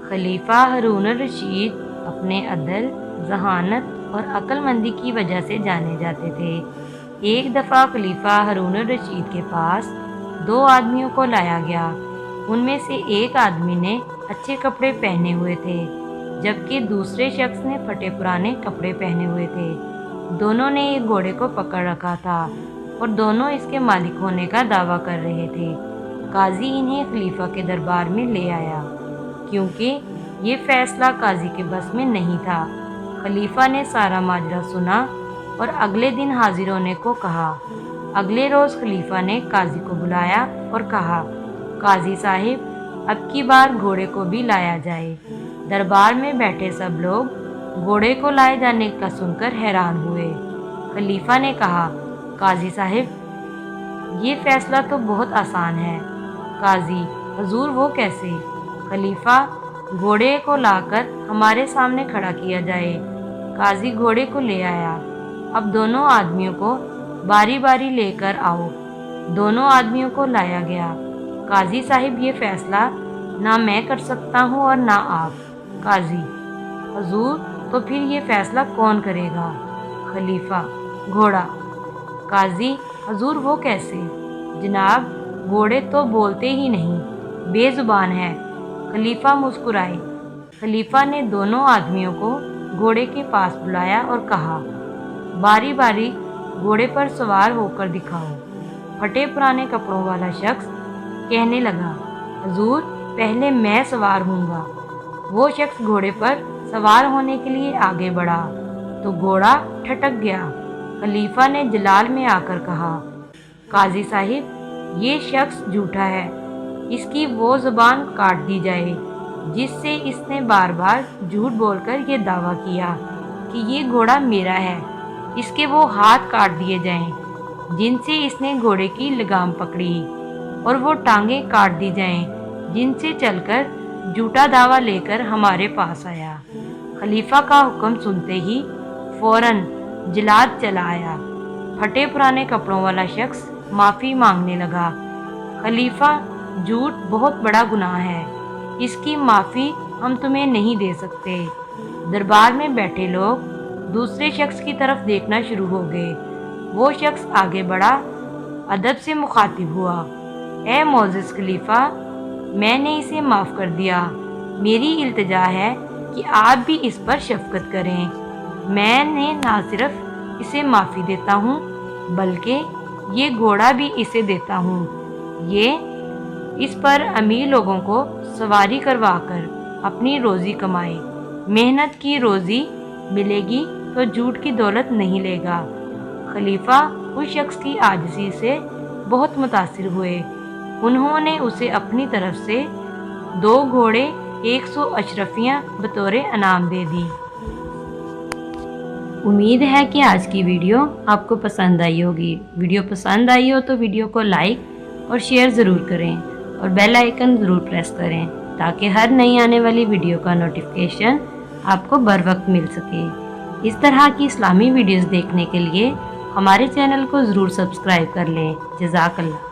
खलीफा हारून रशीद अपने अदल, जहानत और अक्लमंदी की वजह से जाने जाते थे। एक दफ़ा खलीफा हारून रशीद के पास 2 आदमियों को लाया गया। उनमें से एक आदमी ने अच्छे कपड़े पहने हुए थे, जबकि दूसरे शख्स ने फटे पुराने कपड़े पहने हुए थे। दोनों ने एक घोड़े को पकड़ रखा था और दोनों इसके मालिक होने का दावा कर रहे थे। काजी इन्हें खलीफा के दरबार में ले आया, क्योंकि ये फैसला काजी के बस में नहीं था। खलीफा ने सारा माजरा सुना और अगले दिन हाजिर होने को कहा। अगले रोज़ खलीफा ने काजी को बुलाया और कहा, काजी साहिब, अब की बार घोड़े को भी लाया जाए। दरबार में बैठे सब लोग घोड़े को लाए जाने का सुनकर हैरान हुए। खलीफा ने कहा, काजी साहिब, ये फैसला तो बहुत आसान है। काजी, हुजूर वो कैसे? खलीफा, घोड़े को लाकर हमारे सामने खड़ा किया जाए। काजी घोड़े को ले आया। अब दोनों आदमियों को बारी बारी लेकर आओ। दोनों आदमियों को लाया गया। काजी साहिब, ये फैसला ना मैं कर सकता हूँ और ना आप। काजी, हुजूर, तो फिर ये फैसला कौन करेगा? खलीफा, घोड़ा। काजी, हुजूर वो कैसे? जनाब, घोड़े तो बोलते ही नहीं, बेजुबान है। खलीफा मुस्कुराए। खलीफा ने दोनों आदमियों को घोड़े के पास बुलाया और कहा, बारी बारी घोड़े पर सवार होकर दिखाओ। फटे पुराने कपड़ों वाला शख्स कहने लगा, हुजूर, पहले मैं सवार हूँगा। वो शख्स घोड़े पर सवार होने के लिए आगे बढ़ा तो घोड़ा ठटक गया। खलीफा ने जलाल में आकर कहा, काजी साहिब, ये शख्स झूठा है। इसकी वो ज़ुबान काट दी जाए जिससे इसने बार बार झूठ बोलकर ये दावा किया कि ये घोड़ा मेरा है। इसके वो हाथ काट दिए जाएं जिनसे इसने घोड़े की लगाम पकड़ी, और वो टांगें काट दी जाएं जिनसे चलकर झूठा दावा लेकर हमारे पास आया। खलीफा का हुक्म सुनते ही फौरन जल्लाद चला आया। फटे पुराने कपड़ों वाला शख्स माफ़ी मांगने लगा। खलीफा, झूठ बहुत बड़ा गुनाह है, इसकी माफ़ी हम तुम्हें नहीं दे सकते। दरबार में बैठे लोग दूसरे शख्स की तरफ देखना शुरू हो गए। वो शख्स आगे बढ़ा, अदब से मुखातिब हुआ, ए मोअज़्ज़ज़ खलीफा, मैंने इसे माफ़ कर दिया। मेरी इल्तिजा है कि आप भी इस पर शफ़क़त करें। मैंने ना सिर्फ इसे माफ़ी देता हूँ, बल्कि ये घोड़ा भी इसे देता हूँ। ये इस पर अमीर लोगों को सवारी करवाकर अपनी रोज़ी कमाए। मेहनत की रोज़ी मिलेगी तो झूठ की दौलत नहीं लेगा। खलीफा उस शख्स की आजिज़ी से बहुत मुतासिर हुए। उन्होंने उसे अपनी तरफ से 2 घोड़े 100 अशरफियाँ बतौर इनाम दे दी। उम्मीद है कि आज की वीडियो आपको पसंद आई होगी। वीडियो पसंद आई हो तो वीडियो को लाइक और शेयर ज़रूर करें और बेल आइकन ज़रूर प्रेस करें ताकि हर नई आने वाली वीडियो का नोटिफिकेशन आपको बर वक्त मिल सके। इस तरह की इस्लामी वीडियोस देखने के लिए हमारे चैनल को ज़रूर सब्सक्राइब कर लें। जज़ाकल्लाह।